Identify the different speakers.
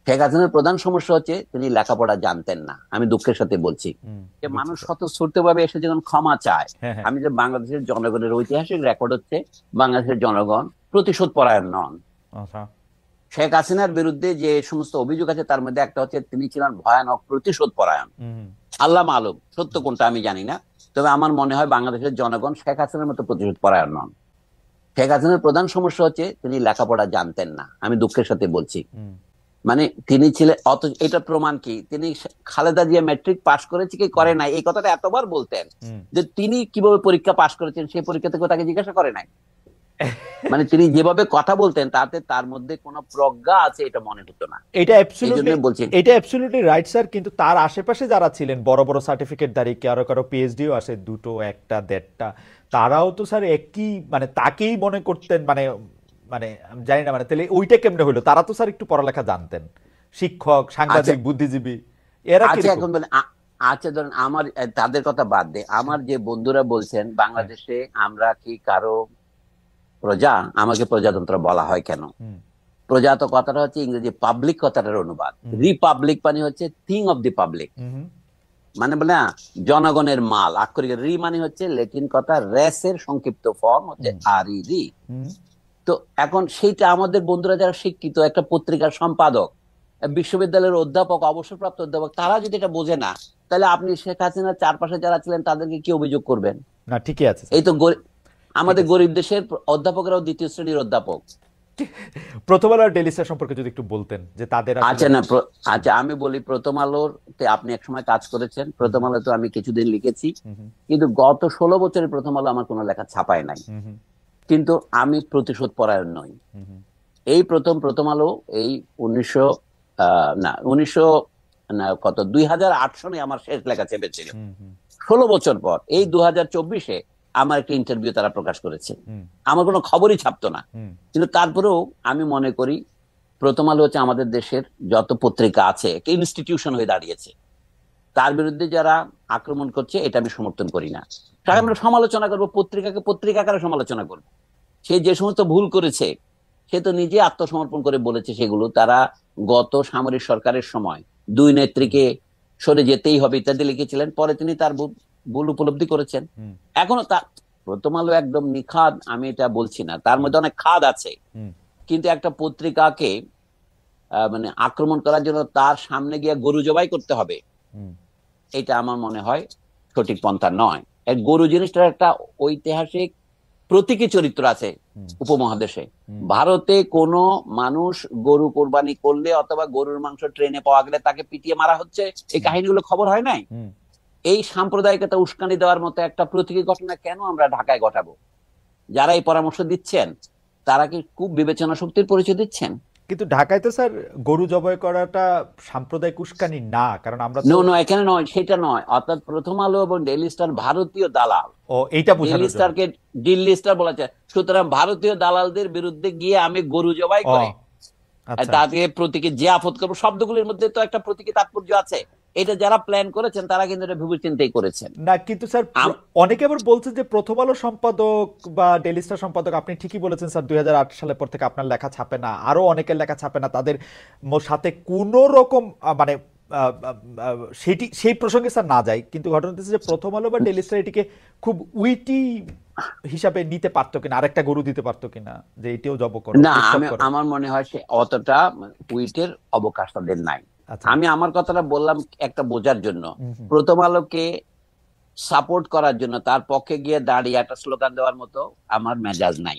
Speaker 1: শেখ হাসিনার প্রধান সমস্যা হচ্ছে তিনি লেখাপড়া জানতেন না, আমি দুঃখের সাথে বলছি। যে
Speaker 2: বুঝছি
Speaker 1: মানুষ
Speaker 2: স্যার।
Speaker 1: স্বতঃস্ফূর্ত ভাবে এসে যখন ক্ষমা চায়,
Speaker 2: হ্যাঁ, হ্যাঁ।
Speaker 1: আমি যে বাংলাদেশের জনগণের ঐতিহাসিক রেকর্ড হচ্ছে বাংলাদেশের জনগণ প্রতিশোধ পরায়ণ নন।
Speaker 2: আচ্ছা।
Speaker 1: শেখ হাসিনার বিরুদ্ধে যে সমস্ত অভিযোগ আছে তার মধ্যে একটা হচ্ছে তিনি ছিলেন ভয়ানক প্রতিশোধ পরায়ণ।
Speaker 2: হুম।
Speaker 1: আল্লাহ মালুম সত্য কোনটা আমি জানি না, তবে আমার মনে হয় বাংলাদেশের জনগণ শেখ হাসিনার মতো প্রতিশোধ পরায়ণ নন। শেখ হাসিনার প্রধান সমস্যা হচ্ছে তিনি লেখাপড়া জানতেন না, আমি দুঃখের সাথে বলছি।
Speaker 2: হুম।
Speaker 1: মানে তিনি ছিলেন অত, এটা প্রমাণ কি তিনি খালেদা জিয়া ম্যাট্রিক পাশ করেছে কি
Speaker 2: হুম।
Speaker 1: করে নাই এই কথাটা এতবার বলতেন
Speaker 2: হুম।
Speaker 1: যে তিনি কিভাবে পরীক্ষা পাশ করেছেন সেই পরীক্ষা থেকে তাকে জিজ্ঞাসা করে নাই। মানে তিনি যেভাবে কথা বলতেন তাতে তার মধ্যে কোনো প্রজ্ঞা আছে এটা মনে হতো না।
Speaker 2: এটা
Speaker 1: এই জন্য
Speaker 2: অ্যাবসলিউটলি,
Speaker 1: বলছি।
Speaker 2: এটা অ্যাবসলিউটলি রাইট স্যার, কিন্তু তার আশেপাশে যারা ছিলেন বড় বড় সার্টিফিকেটধারী, কারো কারো পিএইচডিও আছে, দুটো একটা দেড়টা, তারাও তো স্যার একই মানে তাকেই মনে করতেন, মানে মানে আমি জানি না, মানে তাহলে ওইটা কেমনে হলো? তারা তো স্যার একটু পড়ালেখা জানতেন, শিক্ষক,
Speaker 1: আচ্ছা,
Speaker 2: সাংবাদিক, বুদ্ধিজীবী, এরা
Speaker 1: আচ্ছা
Speaker 2: কিরকম?
Speaker 1: এখন বলেন আচ্ছা ধরেন আমার তাদের কথা বাদ দে, আমার যে বন্ধুরা বলছেন
Speaker 2: হ্যাঁ।
Speaker 1: বাংলাদেশে আমরা কি কারো প্রজা, আমাকে প্রজাতন্ত্র বলা হয় কেন?
Speaker 2: হুম।
Speaker 1: প্রজা তো কথাটা হচ্ছে ইংরেজি পাবলিক কথাটার অনুবাদ।
Speaker 2: হুম।
Speaker 1: রিপাবলিক মানে হচ্ছে থিং অফ দি পাবলিক,
Speaker 2: হুম।
Speaker 1: মানে বলে না জনগণের মাল। আক্ষরিক রি মানে হচ্ছে ল্যাটিন কথা রেসের সংক্ষিপ্ত ফর্ম হচ্ছে
Speaker 2: হুম।
Speaker 1: আর ই রি।
Speaker 2: হুম।
Speaker 1: তো এখন সেইটা আমাদের বন্ধুরা যারা শিক্ষিত, একটা পত্রিকার সম্পাদক, বিশ্ববিদ্যালয়ের অধ্যাপক, অবসরপ্রাপ্ত অধ্যাপক, তারা যদি এটা বোঝে না, তাহলে আপনি শেখ হাসিনার চারপাশে যারা ছিলেন তাদেরকে কি অভিযোগ করবেন?
Speaker 2: না, ঠিকই আছে স্যার।
Speaker 1: এই তো
Speaker 2: ঠিক
Speaker 1: আমাদের
Speaker 2: আছে।
Speaker 1: গরিব দেশের অধ্যাপকরাও দ্বিতীয় শ্রেণীর অধ্যাপক।
Speaker 2: প্রথম আলো আর ডেইলি স্টার সম্পর্কে যদি একটু বলতেন যে তাদের আসলে।
Speaker 1: আচ্ছা না আচ্ছা আমি বলি, প্রথম আলোতে আপনি একসময় কাজ করেছেন,
Speaker 2: হুম।
Speaker 1: প্রথম আলো তো আমি কিছুদিন লিখেছি,
Speaker 2: হুম।
Speaker 1: কিন্তু গত 16 বছরের প্রথম আলো আমার কোনো লেখা ছাপায় নাই।
Speaker 2: হুম।
Speaker 1: কিন্তু আমি প্রতিশোধ পরায়ণ নই।
Speaker 2: হুম।
Speaker 1: এই প্রথম আলো এই 1900 না 1900 না কত 2008 সনে আমার শেষ লেখা চেপেছিল।
Speaker 2: হুম। হুম।
Speaker 1: 16 বছর পর এই 2024-এ আমার একটা ইন্টারভিউ তারা প্রকাশ করেছে।
Speaker 2: হুম।
Speaker 1: আমার কোনো খবরই ছাপতো না,
Speaker 2: হুম।
Speaker 1: কিন্তু তারপরেও আমি মনে করি প্রথম আলো হচ্ছে আমাদের দেশের যত পত্রিকা আছে একটা ইনস্টিটিউশন হয়ে দাঁড়িয়েছে। তার বিরুদ্ধে যারা আক্রমণ করছে এটা আমি সমর্থন করি না। তাকে
Speaker 2: হুম।
Speaker 1: আমরা সমালোচনা করবো, পত্রিকাকে পত্রিকা আকারে সমালোচনা করবো। সে যে সমস্ত ভুল করেছে সে তো নিজে আত্মসমর্পণ করে বলেছে সেগুলো। তারা গত সামরিক সরকারের সময় দুই
Speaker 2: হুম।
Speaker 1: নেত্রীকে সরে যেতেই হবে ইত্যাদি লিখেছিলেন, পরে তিনি তার ভুল উপলব্ধি করেছেন।
Speaker 2: হুম।
Speaker 1: এখনো তার প্রথম আলো একদম নিখাদ আমি এটা বলছি না, তার
Speaker 2: হুম।
Speaker 1: মধ্যে অনেক খাদ আছে।
Speaker 2: হুম।
Speaker 1: কিন্তু একটা পত্রিকাকে মানে আক্রমণ করার জন্য তার সামনে গিয়ে গরু জবাই করতে হবে,
Speaker 2: হুম।
Speaker 1: এটা আমার মনে হয় সঠিক পন্থা নয়। এক গরু জিনিসটার একটা ঐতিহাসিক প্রতীকী চরিত্র আছে
Speaker 2: হুম।
Speaker 1: উপমহাদেশে।
Speaker 2: হুম।
Speaker 1: ভারতে কোনো মানুষ গরু কোরবানি করলে অথবা গরুর মাংস ট্রেনে পাওয়া গেলে তাকে পিটিয়ে মারা হচ্ছে, এই
Speaker 2: হুম।
Speaker 1: কাহিনীগুলো খবর হয় নাই?
Speaker 2: হুম।
Speaker 1: এই সাম্প্রদায়িকতা উস্কানি দেওয়ার মতো একটা প্রতীকী ঘটনা কেন আমরা ঢাকায় ঘটাবো? যারা এই পরামর্শ দিচ্ছেন তারা কি খুব বিবেচনা শক্তির পরিচয় দিচ্ছেন?
Speaker 2: কিন্তু ঢাকায় তো স্যার গরু জবাই করাটা সাম্প্রদায়িক উস্কানি না, কারণ আমরা তো।
Speaker 1: নো নো, এখানে নয়, সেটা নয়। অর্থাৎ প্রথম আলো এবং ডেইলি স্টার ভারতীয় দালাল।
Speaker 2: ও, এইটা
Speaker 1: ডেইলি
Speaker 2: বোঝানোর জন্য।
Speaker 1: স্টারকে দিল্লি স্টার বলা যায়, সুতরাং ভারতীয় দালালদের বিরুদ্ধে গিয়ে আমি গরু জবাই
Speaker 2: ও,
Speaker 1: করে
Speaker 2: আচ্ছা।
Speaker 1: তাকে প্রতীকী যে আপদ করবো, শব্দগুলির মধ্যে তো একটা প্রতীকী তাৎপর্য আছে। এটা যারা প্ল্যান করেছেন তারা কিন্তু এটা ভেবে চিন্তাই করেছেন।
Speaker 2: না, কিন্তু স্যার
Speaker 1: আম-
Speaker 2: অনেকে আবার বলছে যে প্রথম আলো সম্পাদক বা ডেইলি স্টার সম্পাদক, আপনি ঠিকই বলেছেন স্যার, 2008 সালের পর থেকে আপনার লেখা ছাপে না, আরো অনেকের লেখা ছাপে না, তাদের সাথে কোনো রকম মানে সেটি সেই প্রসঙ্গে স্যার না যায়, কিন্তু ঘটনা হচ্ছে যে প্রথম আলো বা ডেইলি স্টার এটিকে খুব উইটি হিসাবে নিতে পারতো কিনা, আরেকটা গরু দিতে পারতো কিনা, যে এটিও জব করো,
Speaker 1: না,
Speaker 2: উৎসব
Speaker 1: আমি
Speaker 2: করো।
Speaker 1: আমার মনে হয় সে অতটা উইটের অবকাশ তাদের নাই।
Speaker 2: আচ্ছা।
Speaker 1: আমি আমার কথাটা বললাম একটা বোঝার জন্য।
Speaker 2: হুম। হুম।
Speaker 1: প্রথম আলোকে সাপোর্ট করার জন্য তার পক্ষে গিয়ে দাঁড়িয়ে একটা স্লোগান দেওয়ার মতো আমার মেজাজ নাই।